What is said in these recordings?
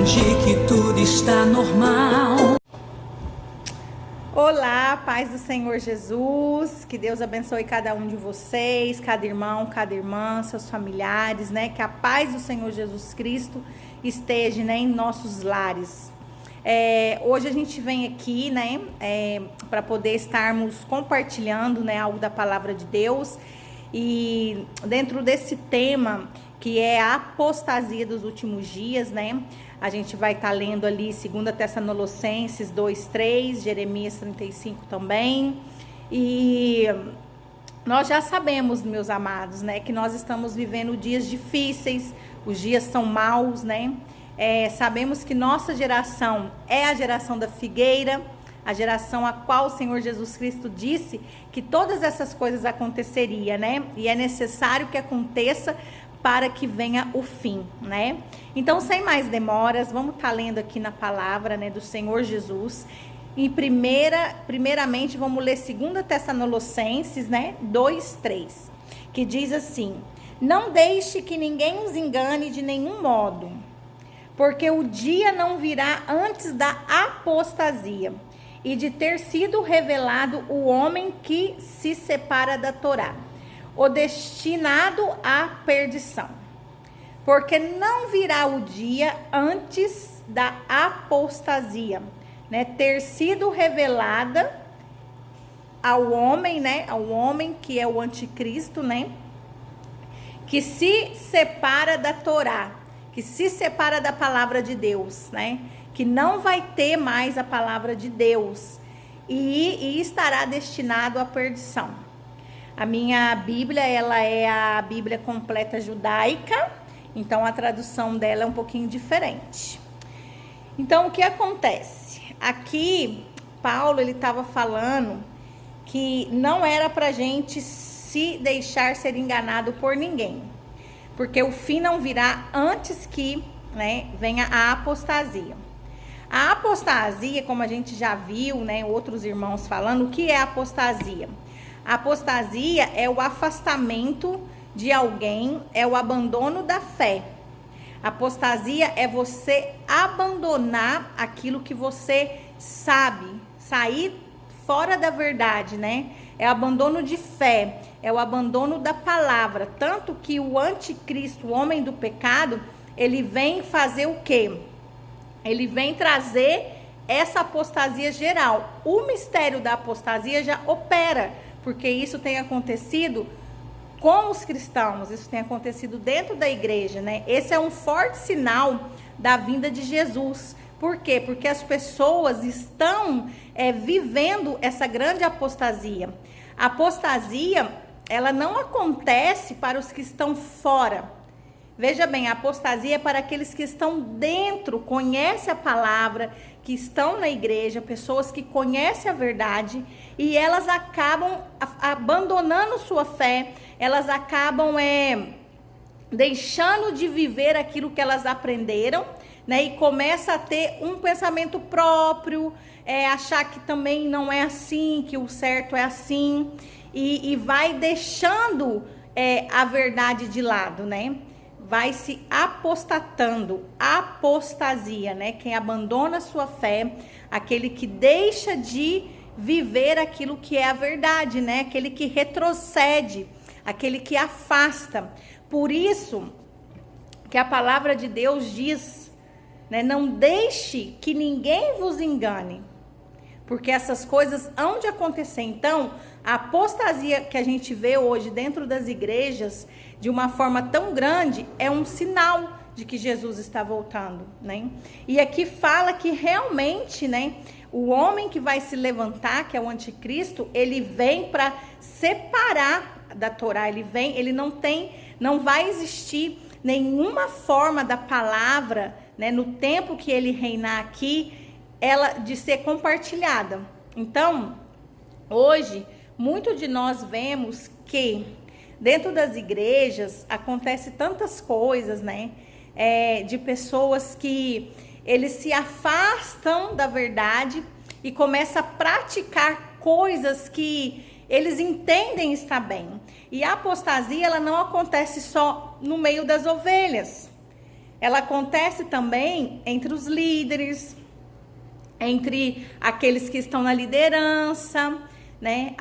finge que tudo está normal. Olá, paz do Senhor Jesus, que Deus abençoe cada um de vocês, cada irmão, cada irmã, seus familiares, né? Que a paz do Senhor Jesus Cristo esteja, né, em nossos lares. Hoje a gente vem aqui, né, para poder estarmos compartilhando, né, algo da palavra de Deus, e dentro desse tema que é a apostasia dos últimos dias, né? A gente vai estar lendo ali 2 Tessalonicenses 2:3, Jeremias 35 também. E nós já sabemos, meus amados, né, que nós estamos vivendo dias difíceis, os dias são maus, né? Sabemos que nossa geração é a geração da figueira, a geração a qual o Senhor Jesus Cristo disse que todas essas coisas aconteceriam, né? E é necessário que aconteça para que venha o fim, né? Então, sem mais demoras, vamos estar lendo aqui na palavra, né, do Senhor Jesus. E primeiramente, vamos ler 2 Tessalonicenses, né, 2:3, que diz assim: não deixe que ninguém os engane de nenhum modo, porque o dia não virá antes da apostasia e de ter sido revelado o homem que se separa da Torá, o destinado à perdição. Porque não virá o dia antes da apostasia, né, ter sido revelada ao homem, né, ao homem que é o anticristo, né, que se separa da Torá, que se separa da palavra de Deus, né, que não vai ter mais a palavra de Deus e estará destinado à perdição. A minha Bíblia, ela é a Bíblia completa judaica, então a tradução dela é um pouquinho diferente. Então, o que acontece? Aqui, Paulo, ele estava falando que não era para a gente se deixar ser enganado por ninguém, porque o fim não virá antes que, né, venha a apostasia. A apostasia, como a gente já viu, né, outros irmãos falando, o que é apostasia? A apostasia é o afastamento de alguém, é o abandono da fé. A apostasia é você abandonar aquilo que você sabe, sair fora da verdade, né? É o abandono de fé, é o abandono da palavra. Tanto que o anticristo, o homem do pecado, ele vem fazer o quê? Ele vem trazer essa apostasia geral. O mistério da apostasia já opera, porque isso tem acontecido com os cristãos, isso tem acontecido dentro da igreja, né? Esse é um forte sinal da vinda de Jesus. Por quê? Porque as pessoas estão vivendo essa grande apostasia. A apostasia, ela não acontece para os que estão fora. Veja bem, a apostasia é para aqueles que estão dentro, conhecem a palavra, que estão na igreja, pessoas que conhecem a verdade, e elas acabam abandonando sua fé, elas acabam deixando de viver aquilo que elas aprenderam, né? E começa a ter um pensamento próprio, achar que também não é assim, que o certo é assim, e vai deixando a verdade de lado, né? Vai se apostatando, apostasia, né? Quem abandona a sua fé, aquele que deixa de viver aquilo que é a verdade, né? Aquele que retrocede, aquele que afasta. Por isso que a palavra de Deus diz, né? Não deixe que ninguém vos engane, porque essas coisas hão de acontecer. Então, a apostasia que a gente vê hoje dentro das igrejas, de uma forma tão grande, é um sinal de que Jesus está voltando, né? E aqui fala que realmente, né, o homem que vai se levantar, que é o anticristo, ele vem para separar da Torá, ele não vai existir nenhuma forma da palavra, né, no tempo que ele reinar aqui, ela de ser compartilhada. Então, hoje, muito de nós vemos que dentro das igrejas acontece tantas coisas, né? De pessoas que eles se afastam da verdade e começam a praticar coisas que eles entendem estar bem. E a apostasia, ela não acontece só no meio das ovelhas. ela acontece também entre os líderes, entre aqueles que estão na liderança, né?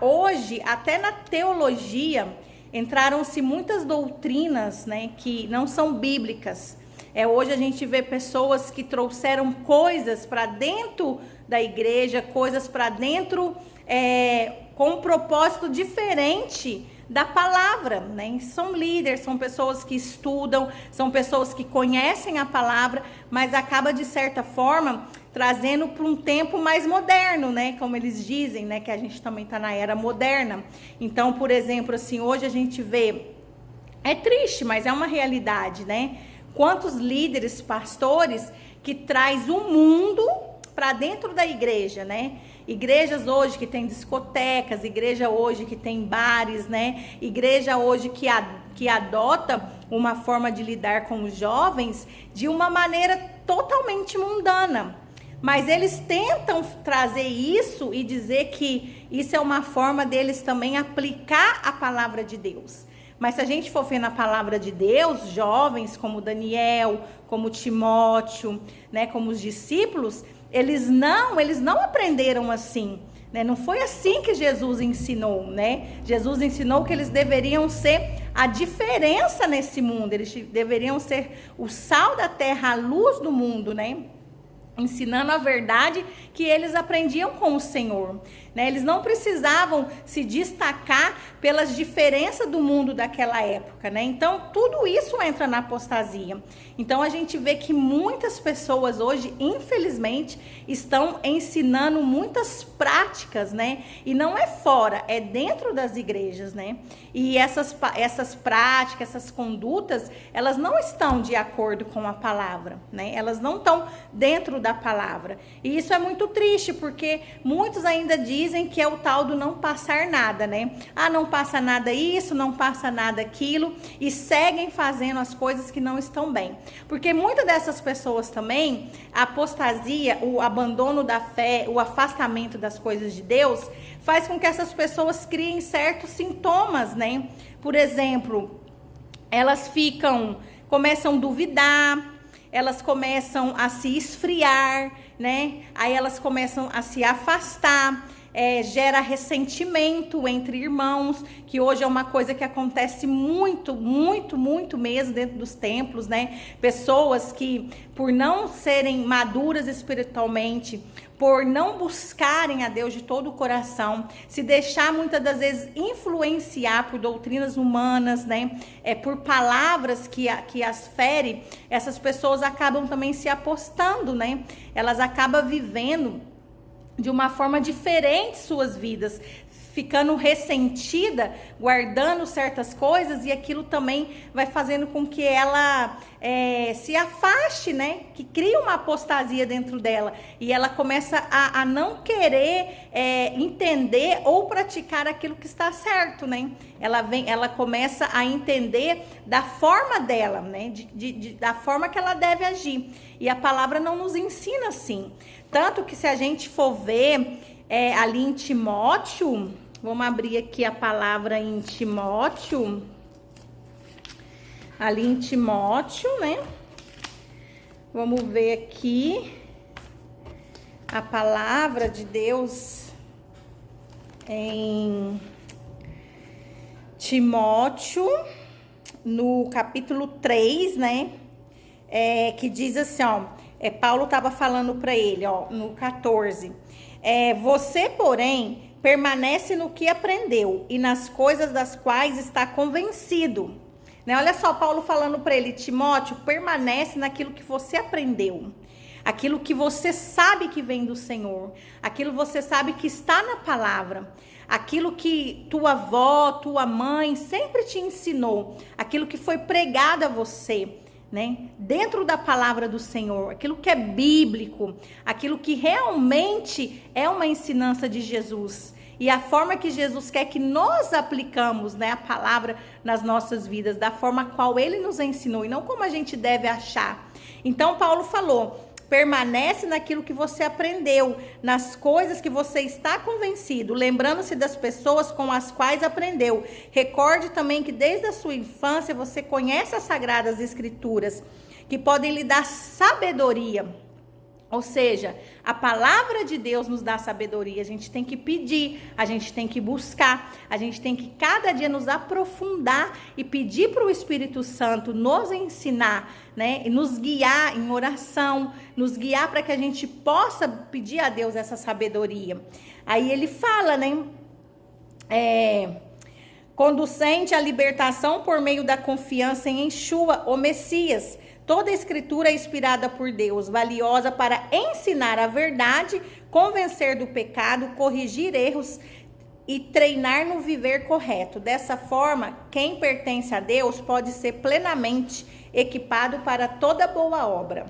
Hoje, até na teologia, entraram-se muitas doutrinas, né, que não são bíblicas. Hoje a gente vê pessoas que trouxeram coisas para dentro da igreja, coisas para dentro com um propósito diferente da palavra, né? São líderes, são pessoas que estudam, são pessoas que conhecem a palavra, mas acaba de certa forma trazendo para um tempo mais moderno, né? Como eles dizem, né? Que a gente também está na era moderna. Então, por exemplo, assim, hoje a gente vê, é triste, mas é uma realidade, né? Quantos líderes, pastores que traz o mundo para dentro da igreja, né? Igrejas hoje que tem discotecas, igreja hoje que tem bares, né? Igreja hoje que adota uma forma de lidar com os jovens de uma maneira totalmente mundana. Mas eles tentam trazer isso e dizer que isso é uma forma deles também aplicar a palavra de Deus. Mas se a gente for ver na palavra de Deus, jovens como Daniel, como Timóteo, né, como os discípulos, eles não aprenderam assim, né? Não foi assim que Jesus ensinou, né? Jesus ensinou que eles deveriam ser a diferença nesse mundo, eles deveriam ser o sal da terra, a luz do mundo, né? Ensinando a verdade que eles aprendiam com o Senhor, né? Eles não precisavam se destacar pelas diferenças do mundo daquela época, né? Então, tudo isso entra na apostasia. Então, a gente vê que muitas pessoas hoje, infelizmente, estão ensinando muitas práticas, né? E não é fora, é dentro das igrejas, né? E essas práticas, essas condutas, elas não estão de acordo com a palavra, né? Elas não estão dentro da palavra. E isso é muito triste, porque muitos ainda dizem que é o tal do não passar nada, né? Ah, não passa nada isso, não passa nada aquilo, e seguem fazendo as coisas que não estão bem. Porque muitas dessas pessoas também, a apostasia, o abandono da fé, o afastamento das coisas de Deus, faz com que essas pessoas criem certos sintomas, né? Por exemplo, elas começam a duvidar, elas começam a se esfriar, né? Aí elas começam a se afastar, gera ressentimento entre irmãos, que hoje é uma coisa que acontece muito, muito, muito mesmo dentro dos templos, né? Pessoas que, por não serem maduras espiritualmente, por não buscarem a Deus de todo o coração, se deixar muitas das vezes influenciar por doutrinas humanas, né? Por palavras que as ferem, essas pessoas acabam também se apostando, né? Elas acabam vivendo de uma forma diferente suas vidas, ficando ressentida, guardando certas coisas, e aquilo também vai fazendo com que ela se afaste, né? Que cria uma apostasia dentro dela, e ela começa a não querer entender ou praticar aquilo que está certo, né? Ela começa a entender da forma dela, né? Da forma que ela deve agir, e a palavra não nos ensina assim. Tanto que se a gente for ver ali em Timóteo, vamos abrir aqui a palavra em Timóteo, ali em Timóteo, né? Vamos ver aqui a palavra de Deus em Timóteo, no capítulo 3, né? Que diz assim, ó, Paulo estava falando para ele, ó, no 14, você, porém, permanece no que aprendeu e nas coisas das quais está convencido, né? Olha só, Paulo falando para ele, Timóteo, permanece naquilo que você aprendeu, aquilo que você sabe que vem do Senhor, aquilo que você sabe que está na palavra, aquilo que tua avó, tua mãe sempre te ensinou, aquilo que foi pregado a você, né? Dentro da palavra do Senhor, aquilo que é bíblico, aquilo que realmente é uma ensinança de Jesus, e a forma que Jesus quer que nós aplicamos, né, a palavra nas nossas vidas, da forma qual ele nos ensinou, e não como a gente deve achar. Então Paulo falou, permanece naquilo que você aprendeu, nas coisas que você está convencido, lembrando-se das pessoas com as quais aprendeu. Recorde também que desde a sua infância você conhece as Sagradas Escrituras, que podem lhe dar sabedoria. Ou seja, a palavra de Deus nos dá sabedoria. A gente tem que pedir, a gente tem que buscar, a gente tem que cada dia nos aprofundar e pedir para o Espírito Santo nos ensinar, né? E nos guiar em oração, nos guiar para que a gente possa pedir a Deus essa sabedoria. Aí ele fala, né? Conducente à libertação por meio da confiança em Yeshua, o Messias. Toda a escritura é inspirada por Deus, valiosa para ensinar a verdade, convencer do pecado, corrigir erros e treinar no viver correto. Dessa forma, quem pertence a Deus pode ser plenamente equipado para toda boa obra.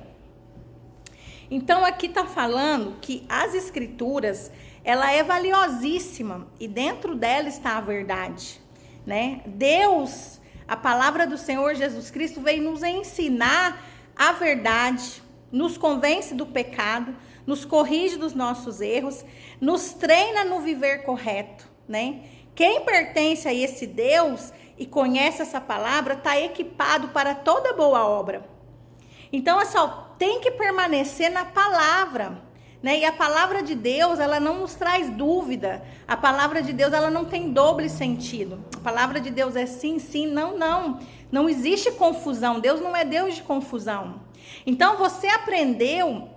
Então aqui está falando que as escrituras, ela é valiosíssima e dentro dela está a verdade, né? Deus, a palavra do Senhor Jesus Cristo veio nos ensinar a verdade, nos convence do pecado, nos corrige dos nossos erros, nos treina no viver correto, né? Quem pertence a esse Deus e conhece essa palavra está equipado para toda boa obra. Então, é só, tem que permanecer na palavra, né? E a palavra de Deus, ela não nos traz dúvida. A palavra de Deus, ela não tem doble sentido. A palavra de Deus é sim, sim, não, não. Não existe confusão. Deus não é Deus de confusão. Então, você aprendeu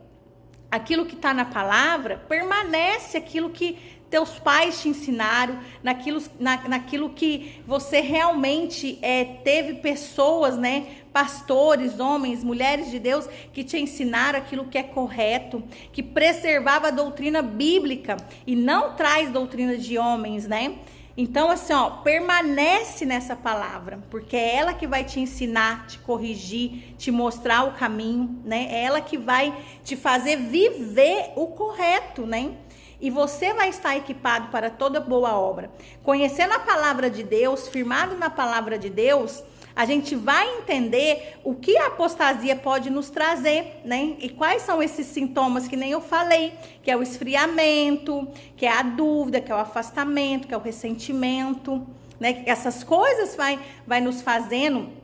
aquilo que está na palavra, permanece aquilo que teus pais te ensinaram, naquilo que você realmente teve pessoas, né? Pastores, homens, mulheres de Deus que te ensinaram aquilo que é correto, que preservava a doutrina bíblica e não traz doutrina de homens, né? Então, assim, ó, permanece nessa palavra, porque é ela que vai te ensinar, te corrigir, te mostrar o caminho, né? É ela que vai te fazer viver o correto, né? E você vai estar equipado para toda boa obra. Conhecendo a palavra de Deus, firmado na palavra de Deus, a gente vai entender o que a apostasia pode nos trazer, né? E quais são esses sintomas que nem eu falei, que é o esfriamento, que é a dúvida, que é o afastamento, que é o ressentimento, né? Essas coisas vai nos fazendo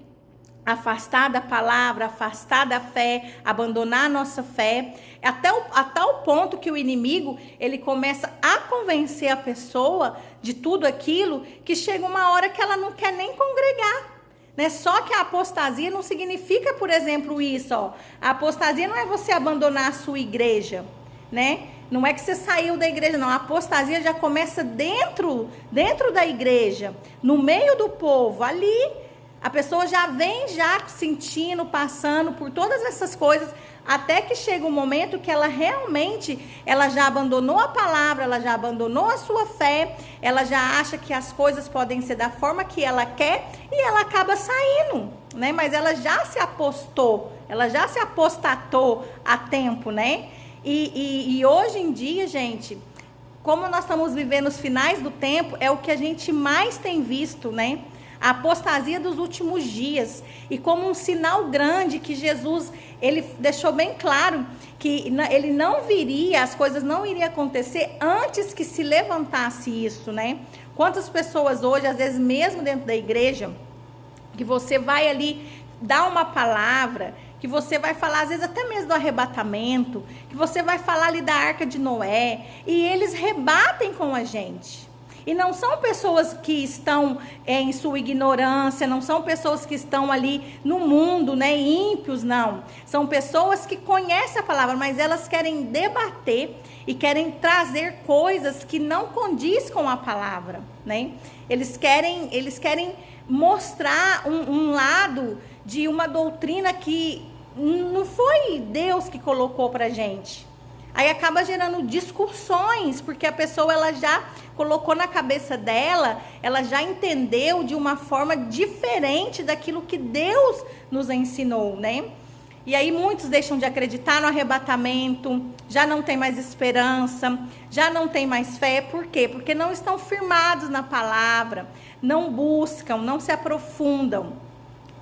afastar da palavra, afastar da fé, abandonar a nossa fé, a tal ponto que o inimigo, ele começa a convencer a pessoa de tudo aquilo, que chega uma hora que ela não quer nem congregar, né? Só que a apostasia não significa, por exemplo, isso, ó. A apostasia não é você abandonar a sua igreja, né? Não é que você saiu da igreja, não. A apostasia já começa dentro da igreja, no meio do povo, ali. A pessoa já vem sentindo, passando por todas essas coisas, até que chega um momento que ela realmente, ela já abandonou a palavra, ela já abandonou a sua fé, ela já acha que as coisas podem ser da forma que ela quer e ela acaba saindo, né? Mas ela já se apostatou a tempo, né? E hoje em dia, gente, como nós estamos vivendo os finais do tempo, é o que a gente mais tem visto, né? A apostasia dos últimos dias, e como um sinal grande que Jesus, ele deixou bem claro que ele não viria, as coisas não iriam acontecer antes que se levantasse isso, né? Quantas pessoas hoje, às vezes mesmo dentro da igreja, que você vai ali dar uma palavra, que você vai falar às vezes até mesmo do arrebatamento, que você vai falar ali da Arca de Noé, e eles rebatem com a gente. E não são pessoas que estão em sua ignorância, não são pessoas que estão ali no mundo, né, ímpios, não. São pessoas que conhecem a palavra, mas elas querem debater e querem trazer coisas que não condiz com a palavra, né? Eles querem mostrar um lado de uma doutrina que não foi Deus que colocou pra gente. Aí acaba gerando discussões, porque a pessoa, ela já colocou na cabeça dela, ela já entendeu de uma forma diferente daquilo que Deus nos ensinou, né? E aí muitos deixam de acreditar no arrebatamento, já não tem mais esperança, já não tem mais fé. Por quê? Porque não estão firmados na palavra, não buscam, não se aprofundam,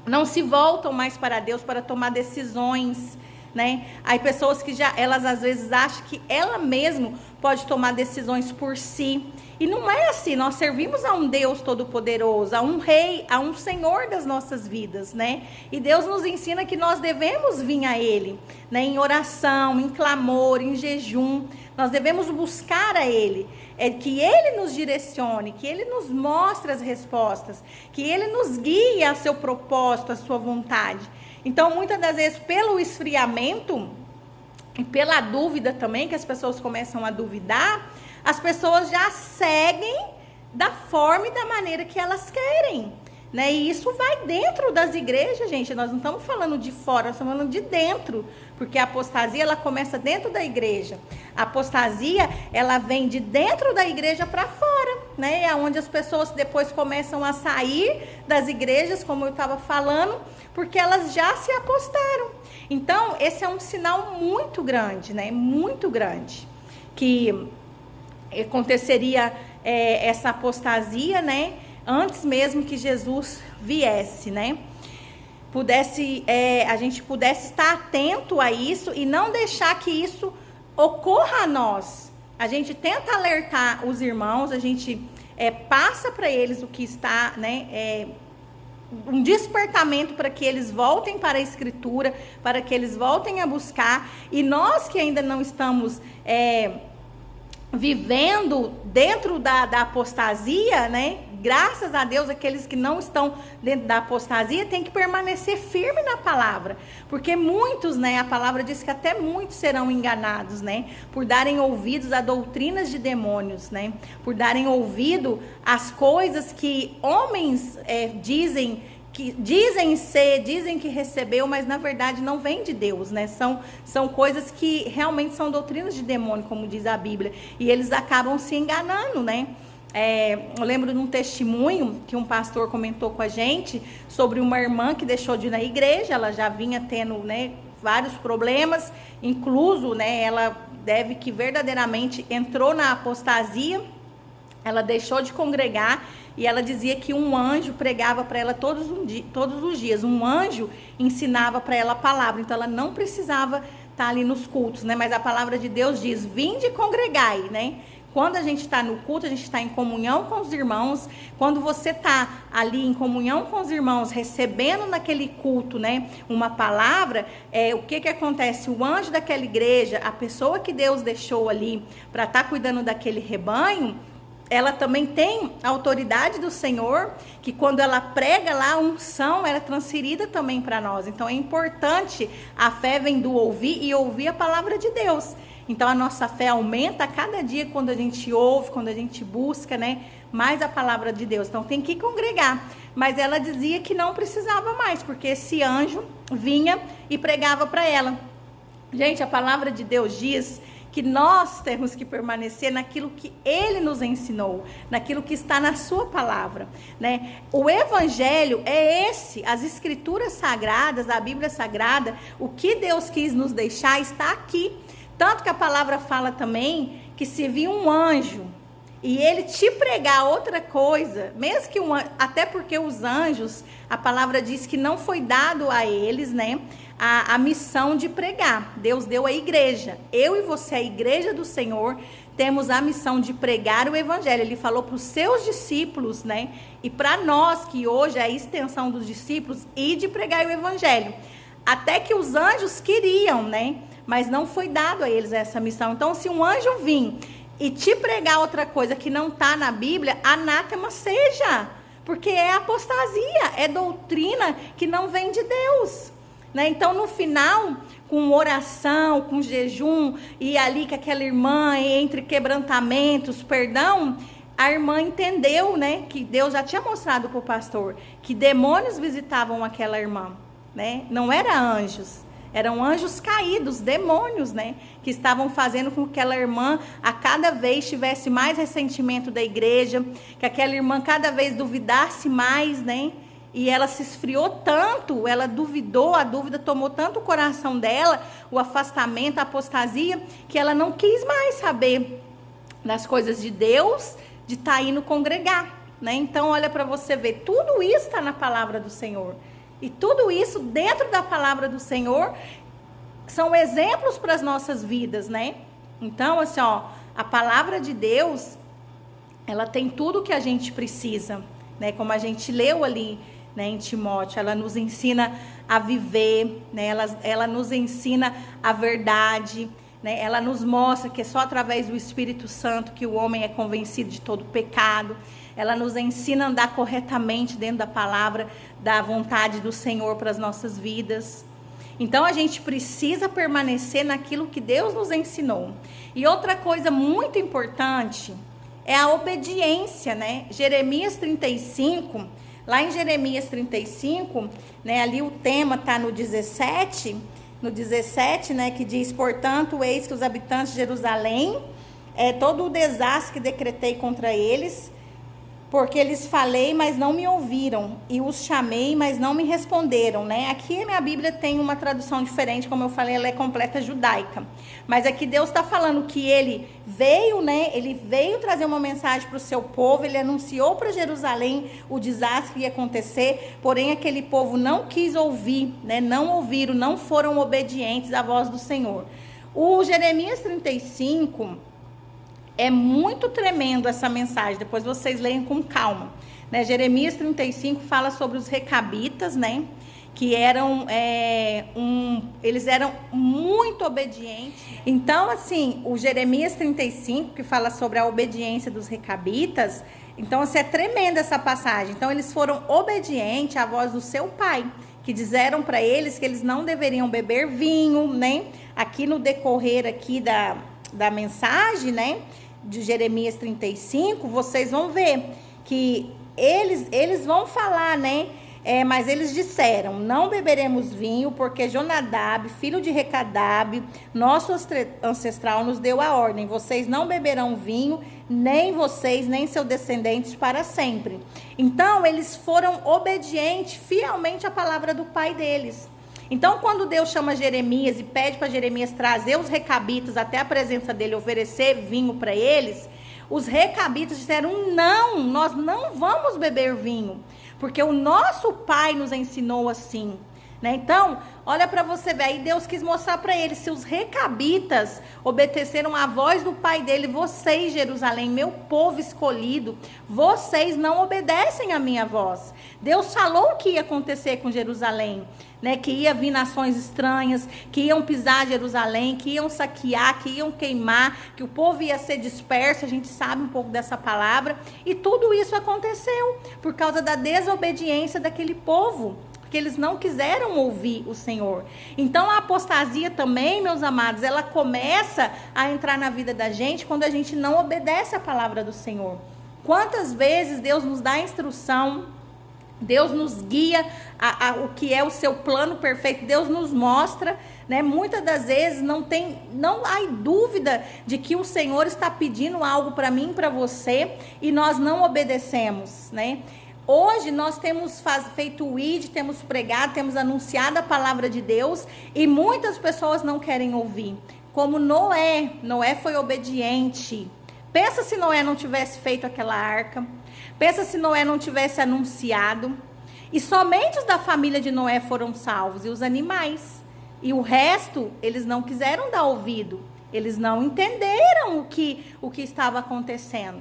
não se voltam mais para Deus para tomar decisões, né? Aí pessoas que elas às vezes acham que ela mesma pode tomar decisões por si. E não é assim, nós servimos a um Deus todo-poderoso, a um rei, a um Senhor das nossas vidas, né? E Deus nos ensina que nós devemos vir a Ele, né? Em oração, em clamor, em jejum, nós devemos buscar a Ele, que Ele nos direcione, que Ele nos mostre as respostas, que Ele nos guie ao seu propósito, à sua vontade. Então, muitas das vezes, pelo esfriamento e pela dúvida também, que as pessoas começam a duvidar, as pessoas já seguem da forma e da maneira que elas querem, né? E isso vai dentro das igrejas, gente. Nós não estamos falando de fora, nós estamos falando de dentro, porque a apostasia, ela começa dentro da igreja. A apostasia, ela vem de dentro da igreja para fora, né? É onde as pessoas depois começam a sair das igrejas, como eu estava falando, porque elas já se apostaram. Então, esse é um sinal muito grande, né? Muito grande, que aconteceria essa apostasia, né? Antes mesmo que Jesus viesse, né? A gente pudesse estar atento a isso e não deixar que isso ocorra a nós. A gente tenta alertar os irmãos, a gente passa para eles o que está, né? Um despertamento para que eles voltem para a Escritura, para que eles voltem a buscar. E nós que ainda não estamos vivendo dentro da apostasia, né? Graças a Deus, aqueles que não estão dentro da apostasia têm que permanecer firme na palavra, porque muitos, né? A palavra diz que até muitos serão enganados, né? Por darem ouvidos a doutrinas de demônios, né? Por darem ouvido às coisas que homens dizem que recebeu, mas na verdade não vem de Deus, né? São coisas que realmente são doutrinas de demônio, como diz a Bíblia, e eles acabam se enganando, né? Eu lembro de um testemunho que um pastor comentou com a gente sobre uma irmã que deixou de ir na igreja. Ela já vinha tendo, né, vários problemas, incluso, né, ela deve que verdadeiramente entrou na apostasia. Ela deixou de congregar e ela dizia que um anjo pregava para ela todos os dias. Um anjo ensinava para ela a palavra, então ela não precisava estar ali nos cultos, né? Mas a palavra de Deus diz: vinde e congregai, né? Quando a gente está no culto, a gente está em comunhão com os irmãos. Quando você está ali em comunhão com os irmãos, recebendo naquele culto, né, uma palavra, o que acontece? O anjo daquela igreja, a pessoa que Deus deixou ali para estar cuidando daquele rebanho, ela também tem a autoridade do Senhor, que quando ela prega lá, a unção era transferida também para nós. Então é importante, a fé vem do ouvir e ouvir a palavra de Deus. Então a nossa fé aumenta a cada dia quando a gente ouve, quando a gente busca, né, mais a palavra de Deus. Então tem que congregar. Mas ela dizia que não precisava mais, porque esse anjo vinha e pregava para ela. Gente, a palavra de Deus diz que nós temos que permanecer naquilo que Ele nos ensinou, naquilo que está na sua palavra, né? O Evangelho é esse, as Escrituras Sagradas, a Bíblia Sagrada, o que Deus quis nos deixar está aqui. Tanto que a palavra fala também que se vir um anjo e ele te pregar outra coisa, mesmo que até porque os anjos, a palavra diz que não foi dado a eles, né, a missão de pregar. Deus deu à igreja. Eu e você, a igreja do Senhor, temos a missão de pregar o Evangelho. Ele falou para os seus discípulos, né, e para nós, que hoje é a extensão dos discípulos, e de pregar o Evangelho. Até que os anjos queriam, né, mas não foi dado a eles essa missão. Então, se um anjo vir e te pregar outra coisa que não está na Bíblia, anátema seja, porque é apostasia, é doutrina que não vem de Deus, né? Então, no final, com oração, com jejum, e ali que aquela irmã, entre quebrantamentos, perdão, a irmã entendeu, né, que Deus já tinha mostrado para o pastor que demônios visitavam aquela irmã, né? Não eram anjos. Eram anjos caídos, demônios, né? Que estavam fazendo com que aquela irmã a cada vez tivesse mais ressentimento da igreja, que aquela irmã cada vez duvidasse mais, né? E ela se esfriou tanto, ela duvidou, a dúvida tomou tanto o coração dela, o afastamento, a apostasia, que ela não quis mais saber das coisas de Deus, de estar indo congregar, né? Então, olha para você ver, tudo isso está na palavra do Senhor. E tudo isso dentro da palavra do Senhor são exemplos para as nossas vidas, né? Então, assim, ó, a palavra de Deus, ela tem tudo o que a gente precisa, né? Como a gente leu ali, né, em Timóteo, ela nos ensina a viver, né? Ela nos ensina a verdade, né? Ela nos mostra que é só através do Espírito Santo que o homem é convencido de todo pecado. Ela nos ensina a andar corretamente dentro da palavra, da vontade do Senhor para as nossas vidas. Então a gente precisa permanecer naquilo que Deus nos ensinou. E outra coisa muito importante é a obediência, né? Jeremias 35, lá em Jeremias 35, né, ali o tema está no 17, né, que diz: portanto, eis que os habitantes de Jerusalém, todo o desastre que decretei contra eles, porque lhes falei, mas não me ouviram, e os chamei, mas não me responderam, né? Aqui a minha Bíblia tem uma tradução diferente, como eu falei, ela é completa judaica. Mas aqui Deus está falando que ele veio, né? Ele veio trazer uma mensagem para o seu povo, ele anunciou para Jerusalém o desastre que ia acontecer, porém aquele povo não quis ouvir, né? Não ouviram, não foram obedientes à voz do Senhor. O Jeremias 35... é muito tremendo essa mensagem, depois vocês leiam com calma, né? Jeremias 35 fala sobre os recabitas, né? Que eram, eles eram muito obedientes. Então, assim, o Jeremias 35, que fala sobre a obediência dos recabitas, então, assim, é tremenda essa passagem. Então, eles foram obedientes à voz do seu pai, que disseram para eles que eles não deveriam beber vinho, né? Aqui no decorrer aqui da mensagem, né, de Jeremias 35, vocês vão ver que eles vão falar, né, mas eles disseram: não beberemos vinho, porque Jonadab, filho de Recadab, nosso ancestral, nos deu a ordem: vocês não beberão vinho, nem vocês, nem seus descendentes, para sempre. Então, eles foram obedientes fielmente à palavra do pai deles. Então, quando Deus chama Jeremias e pede para Jeremias trazer os recabitas até a presença dele, oferecer vinho para eles, os recabitas disseram: não, nós não vamos beber vinho, porque o nosso pai nos ensinou assim, né? Então, olha para você ver, aí Deus quis mostrar para eles: se os recabitas obedeceram à voz do pai dele, vocês, Jerusalém, meu povo escolhido, vocês não obedecem à minha voz. Deus falou o que ia acontecer com Jerusalém, né? Que ia vir nações estranhas, que iam pisar Jerusalém, que iam saquear, que iam queimar, que o povo ia ser disperso. A gente sabe um pouco dessa palavra, e tudo isso aconteceu por causa da desobediência daquele povo, porque eles não quiseram ouvir o Senhor. Então a apostasia também, meus amados, ela começa a entrar na vida da gente quando a gente não obedece a palavra do Senhor. Quantas vezes Deus nos dá instrução, Deus nos guia o que é o seu plano perfeito, Deus nos mostra, né? Muitas das vezes não há dúvida de que o Senhor está pedindo algo para mim e para você, e nós não obedecemos, né? Hoje nós temos feito o ID, temos pregado, temos anunciado a palavra de Deus, e muitas pessoas não querem ouvir. Como Noé foi obediente. Pensa se Noé não tivesse feito aquela arca. Pensa se Noé não tivesse anunciado. E somente os da família de Noé foram salvos, e os animais. E o resto, eles não quiseram dar ouvido. Eles não entenderam o que estava acontecendo,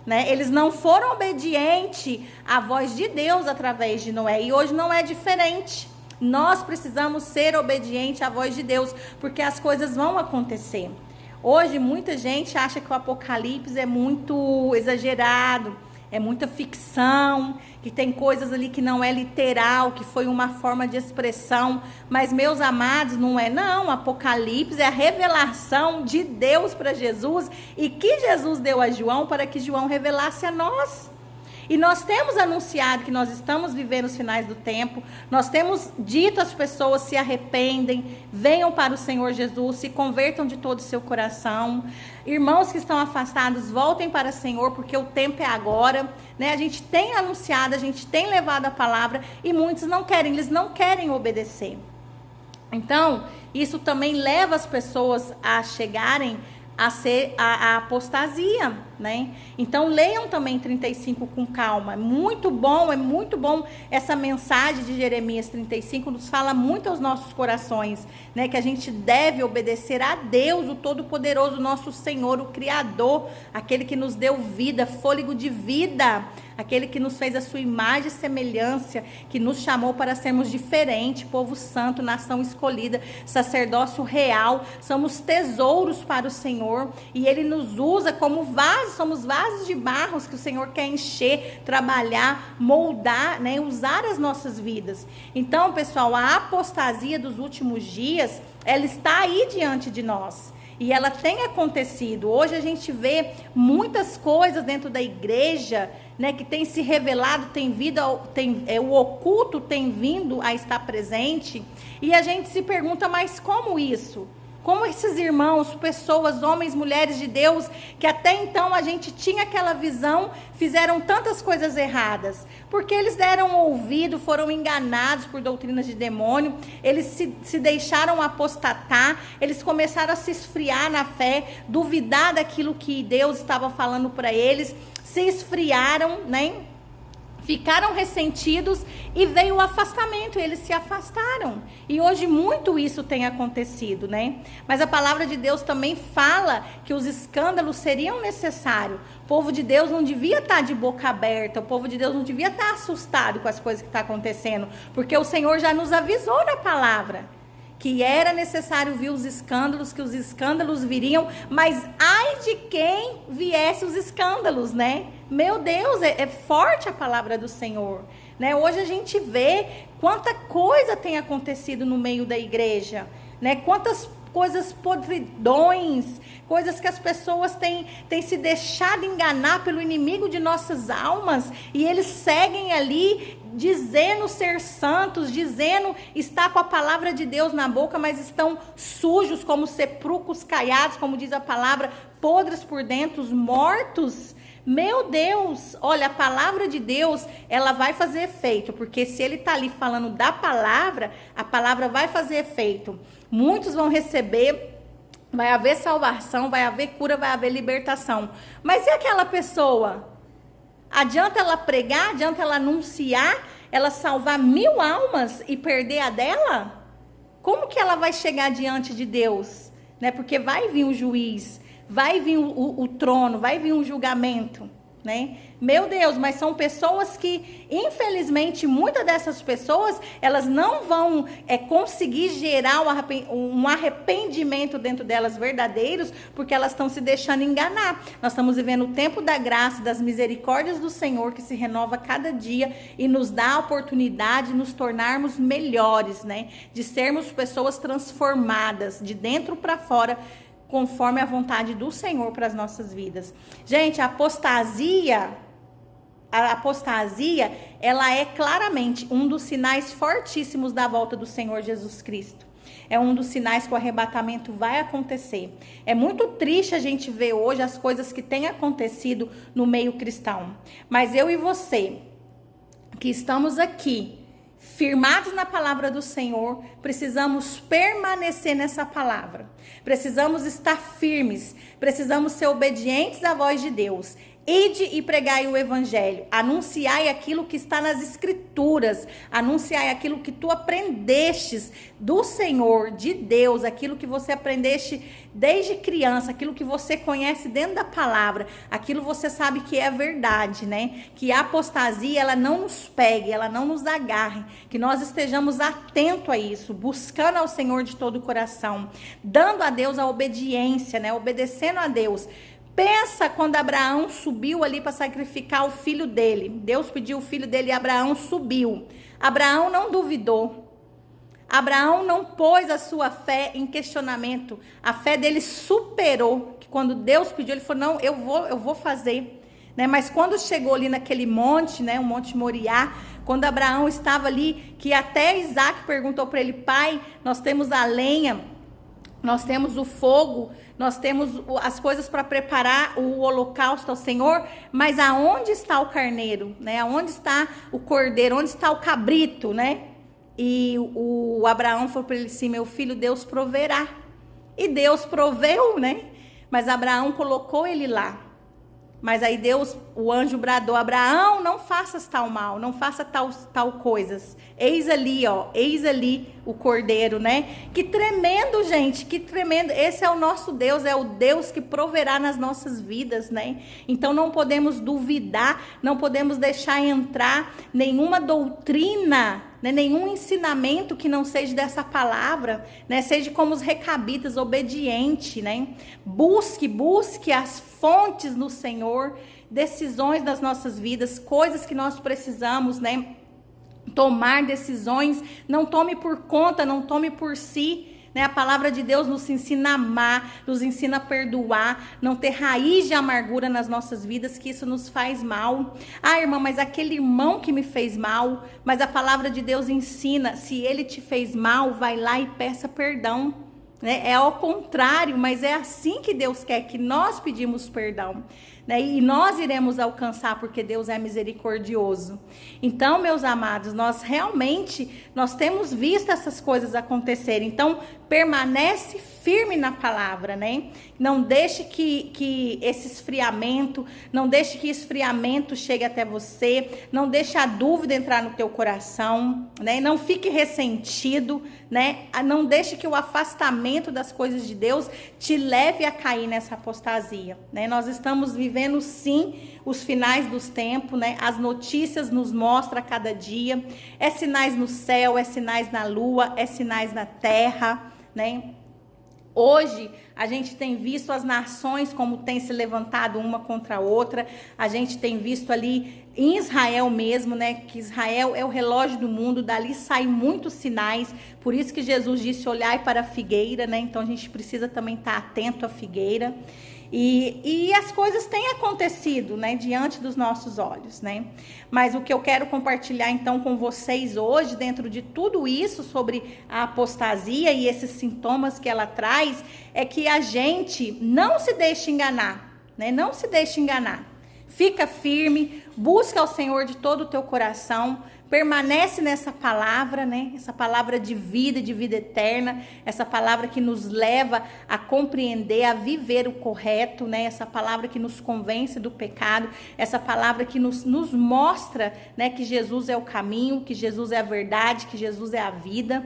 né? Eles não foram obedientes à voz de Deus através de Noé. E hoje não é diferente. Nós precisamos ser obedientes à voz de Deus, porque as coisas vão acontecer. Hoje muita gente acha que o Apocalipse é muito exagerado, é muita ficção, que tem coisas ali que não é literal, que foi uma forma de expressão. Mas, meus amados, não é não. Apocalipse é a revelação de Deus para Jesus, e que Jesus deu a João para que João revelasse a nós. E nós temos anunciado que nós estamos vivendo os finais do tempo. Nós temos dito às pessoas: se arrependem, venham para o Senhor Jesus, se convertam de todo o seu coração. Irmãos que estão afastados, voltem para o Senhor, porque o tempo é agora, né? A gente tem anunciado, a gente tem levado a palavra, e muitos não querem, eles não querem obedecer. Então, isso também leva as pessoas a chegarem a ser a apostasia, né? Então leiam também 35 com calma. É muito bom essa mensagem de Jeremias 35, nos fala muito aos nossos corações, né? Que a gente deve obedecer a Deus, o Todo-Poderoso, nosso Senhor, o Criador, aquele que nos deu vida, fôlego de vida, aquele que nos fez a sua imagem e semelhança, que nos chamou para sermos diferentes, povo santo, nação escolhida, sacerdócio real, somos tesouros para o Senhor, e Ele nos usa como vasos, somos vasos de barros que o Senhor quer encher, trabalhar, moldar, né, usar as nossas vidas. Então, pessoal, a apostasia dos últimos dias, ela está aí diante de nós. E ela tem acontecido. Hoje a gente vê muitas coisas dentro da igreja, né, que tem se revelado, o oculto tem vindo a estar presente. E a gente se pergunta, mas como isso? Como esses irmãos, pessoas, homens, mulheres de Deus, que até então a gente tinha aquela visão, fizeram tantas coisas erradas? Porque eles deram ouvido, foram enganados por doutrinas de demônio, eles se deixaram apostatar, eles começaram a se esfriar na fé, duvidar daquilo que Deus estava falando para eles, se esfriaram, né? Ficaram ressentidos e veio o afastamento, eles se afastaram. E hoje muito isso tem acontecido, né? Mas a palavra de Deus também fala que os escândalos seriam necessários. O povo de Deus não devia estar de boca aberta, o povo de Deus não devia estar assustado com as coisas que estão acontecendo, porque o Senhor já nos avisou na palavra que era necessário vir os escândalos, que os escândalos viriam, mas ai de quem viesse os escândalos, né? Meu Deus, é forte a palavra do Senhor, né? Hoje a gente vê quanta coisa tem acontecido no meio da igreja, né? Quantas coisas podridões, coisas que as pessoas têm se deixado enganar pelo inimigo de nossas almas, e eles seguem ali dizendo ser santos, dizendo estar com a palavra de Deus na boca, mas estão sujos como sepulcros caiados, como diz a palavra, podres por dentro, mortos. Meu Deus, olha, a palavra de Deus, ela vai fazer efeito, porque se ele está ali falando da palavra, a palavra vai fazer efeito. Muitos vão receber, vai haver salvação, vai haver cura, vai haver libertação. Mas e aquela pessoa? Adianta ela pregar, adianta ela anunciar, ela salvar 1000 almas e perder a dela? Como que ela vai chegar diante de Deus? Né? Porque vai vir o juiz, vai vir o trono, vai vir um julgamento, né? Meu Deus, mas são pessoas que, infelizmente, muitas dessas pessoas, elas não vão conseguir gerar um arrependimento dentro delas verdadeiros, porque elas estão se deixando enganar. Nós estamos vivendo o tempo da graça, das misericórdias do Senhor, que se renova cada dia e nos dá a oportunidade de nos tornarmos melhores, né? De sermos pessoas transformadas, de dentro para fora, conforme a vontade do Senhor para as nossas vidas. Gente, a apostasia, ela é claramente um dos sinais fortíssimos da volta do Senhor Jesus Cristo. É um dos sinais que o arrebatamento vai acontecer. É muito triste a gente ver hoje as coisas que têm acontecido no meio cristão. Mas eu e você, que estamos aqui, firmados na palavra do Senhor, precisamos permanecer nessa palavra. Precisamos estar firmes, precisamos ser obedientes à voz de Deus. Ide e pregai o evangelho, anunciai aquilo que está nas escrituras, anunciai aquilo que tu aprendestes do Senhor, de Deus, aquilo que você aprendeste desde criança, aquilo que você conhece dentro da palavra, aquilo você sabe que é verdade, né? Que a apostasia, ela não nos pegue, ela não nos agarre, que nós estejamos atentos a isso, buscando ao Senhor de todo o coração, dando a Deus a obediência, né? Obedecendo a Deus. Pensa quando Abraão subiu ali para sacrificar o filho dele. Deus pediu o filho dele e Abraão subiu. Abraão não duvidou. Abraão não pôs a sua fé em questionamento. A fé dele superou. Que quando Deus pediu, ele falou, não, eu vou fazer. Né? Mas quando chegou ali naquele monte, né, o Monte Moriá, quando Abraão estava ali, que até Isaac perguntou para ele, pai, nós temos a lenha, nós temos o fogo, nós temos as coisas para preparar o holocausto ao Senhor, mas aonde está o carneiro, né? Aonde está o cordeiro? Onde está o cabrito, né? E o Abraão falou para ele assim, meu filho, Deus proverá. E Deus proveu, né? Mas Abraão colocou ele lá. Mas aí Deus, o anjo bradou: Abraão, não faças tal mal, não faça tal coisas. Eis ali, ó, eis ali o cordeiro, né? Que tremendo, gente, que tremendo. Esse é o nosso Deus, é o Deus que proverá nas nossas vidas, né? Então não podemos duvidar, não podemos deixar entrar nenhuma doutrina, né? Nenhum ensinamento que não seja dessa palavra, né? Seja como os recabitas, obediente, né? Busque as fontes no Senhor, decisões das nossas vidas, coisas que nós precisamos, né? Tomar decisões, não tome por conta, não tome por si, né? A palavra de Deus nos ensina a amar, nos ensina a perdoar, não ter raiz de amargura nas nossas vidas, que isso nos faz mal. Ah, irmã, mas aquele irmão que me fez mal, mas a palavra de Deus ensina, se ele te fez mal, vai lá e peça perdão, né? É ao contrário, mas é assim que Deus quer, que nós pedimos perdão, né? E nós iremos alcançar, porque Deus é misericordioso. Então, meus amados, nós temos visto essas coisas acontecerem. Então, permanece firme na palavra, né? Não deixe que esse esfriamento, não deixe que esfriamento chegue até você, não deixe a dúvida entrar no teu coração, né? Não fique ressentido, né? Não deixe que o afastamento das coisas de Deus te leve a cair nessa apostasia, né? Nós estamos vivendo, sim, os finais dos tempos, né? As notícias nos mostram a cada dia, é sinais no céu, é sinais na lua, é sinais na terra, né? Hoje, a gente tem visto as nações como tem se levantado uma contra a outra. A gente tem visto ali em Israel mesmo, né? Que Israel é o relógio do mundo. Dali saem muitos sinais. Por isso que Jesus disse: olhai para a figueira, né? Então, a gente precisa também estar atento à figueira. E as coisas têm acontecido, né, diante dos nossos olhos, né? Mas o que eu quero compartilhar então com vocês hoje, dentro de tudo isso sobre a apostasia e esses sintomas que ela traz, é que a gente não se deixe enganar, né? Não se deixe enganar. Fica firme, busca ao Senhor de todo o teu coração, permanece nessa palavra, né? Essa palavra de vida eterna, essa palavra que nos leva a compreender, a viver o correto, né? Essa palavra que nos convence do pecado, essa palavra que nos mostra, né, que Jesus é o caminho, que Jesus é a verdade, que Jesus é a vida,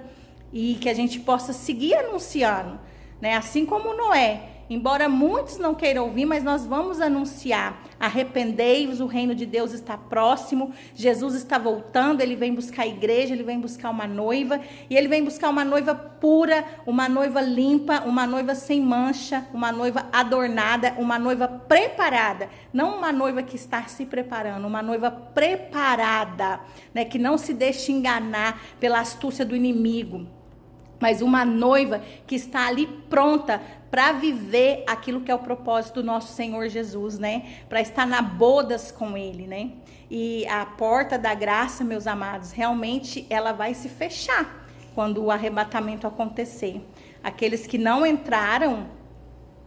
e que a gente possa seguir anunciando, né? Assim como Noé. Embora muitos não queiram ouvir, mas nós vamos anunciar: arrependei-vos, o reino de Deus está próximo, Jesus está voltando, ele vem buscar a igreja, ele vem buscar uma noiva, e ele vem buscar uma noiva pura, uma noiva limpa, uma noiva sem mancha, uma noiva adornada, uma noiva preparada, não uma noiva que está se preparando, uma noiva preparada, né, que não se deixe enganar pela astúcia do inimigo, mas uma noiva que está ali pronta para viver aquilo que é o propósito do nosso Senhor Jesus, né? Para estar na bodas com Ele, né? E a porta da graça, meus amados, realmente ela vai se fechar quando o arrebatamento acontecer. Aqueles que não entraram,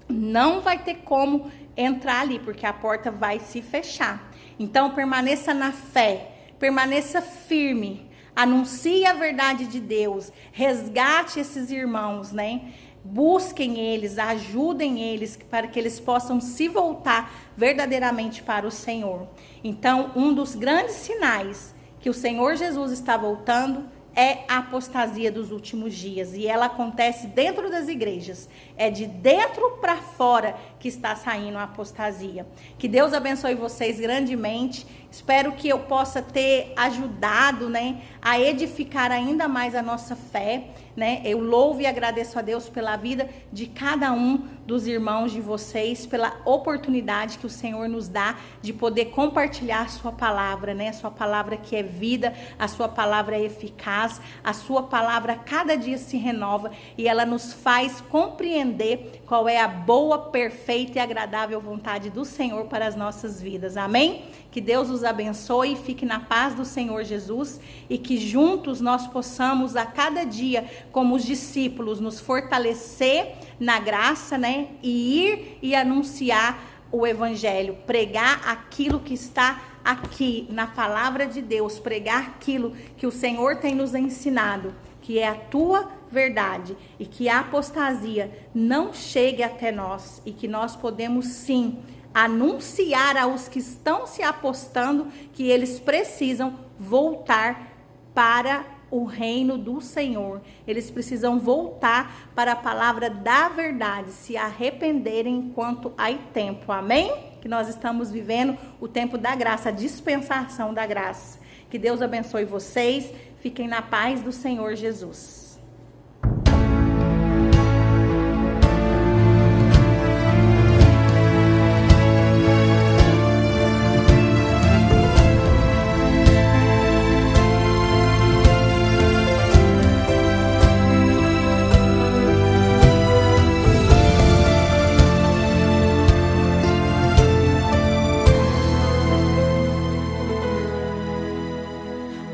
não vai ter como entrar ali, porque a porta vai se fechar. Então, permaneça na fé, permaneça firme, anuncie a verdade de Deus, resgate esses irmãos, né? Busquem eles, ajudem eles, para que eles possam se voltar verdadeiramente para o Senhor. Então, um dos grandes sinais que o Senhor Jesus está voltando é a apostasia dos últimos dias, e ela acontece dentro das igrejas, é de dentro para fora que está saindo a apostasia. Que Deus abençoe vocês grandemente, espero que eu possa ter ajudado, né, a edificar ainda mais a nossa fé, né? Eu louvo e agradeço a Deus pela vida de cada um dos irmãos de vocês, pela oportunidade que o Senhor nos dá de poder compartilhar a sua palavra, né? A sua palavra que é vida, a sua palavra é eficaz, a sua palavra cada dia se renova e ela nos faz compreender qual é a boa, perfeita e agradável vontade do Senhor para as nossas vidas. Amém? Que Deus os abençoe, fique na paz do Senhor Jesus e que juntos nós possamos a cada dia, como os discípulos, nos fortalecer na graça, né? E ir e anunciar o evangelho, pregar aquilo que está aqui na palavra de Deus, pregar aquilo que o Senhor tem nos ensinado, que é a tua verdade, e que a apostasia não chegue até nós, e que nós podemos sim anunciar aos que estão se apostando que eles precisam voltar para o reino do Senhor. Eles precisam voltar para a palavra da verdade, se arrependerem enquanto há tempo. Amém? Que nós estamos vivendo o tempo da graça, a dispensação da graça. Que Deus abençoe vocês. Fiquem na paz do Senhor Jesus.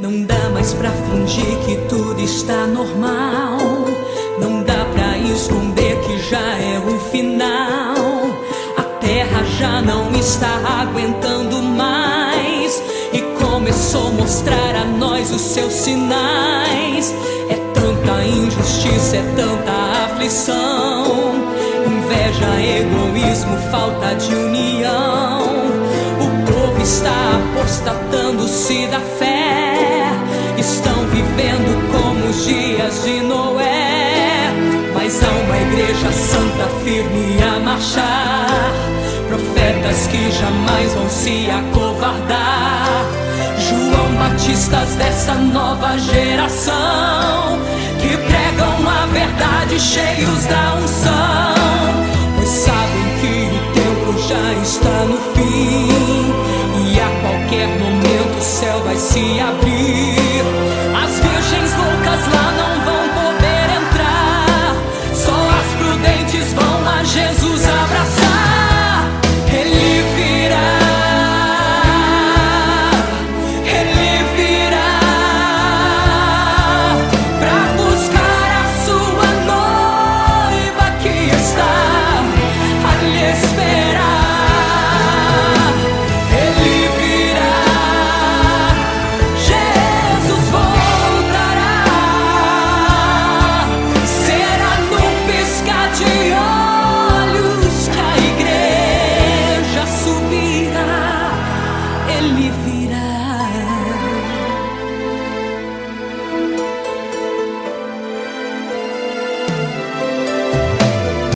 Não dá mais pra fingir que tudo está normal. Não dá pra esconder que já é o final. A terra já não está aguentando mais e começou a mostrar a nós os seus sinais. É tanta injustiça, é tanta aflição, inveja, egoísmo, falta de união. O povo está apostatando-se da fé. Estão vivendo como os dias de Noé. Mas há uma igreja santa firme a marchar, profetas que jamais vão se acovardar. João Batistas dessa nova geração, que pregam a verdade cheios da unção, pois sabem que o tempo já está no fim.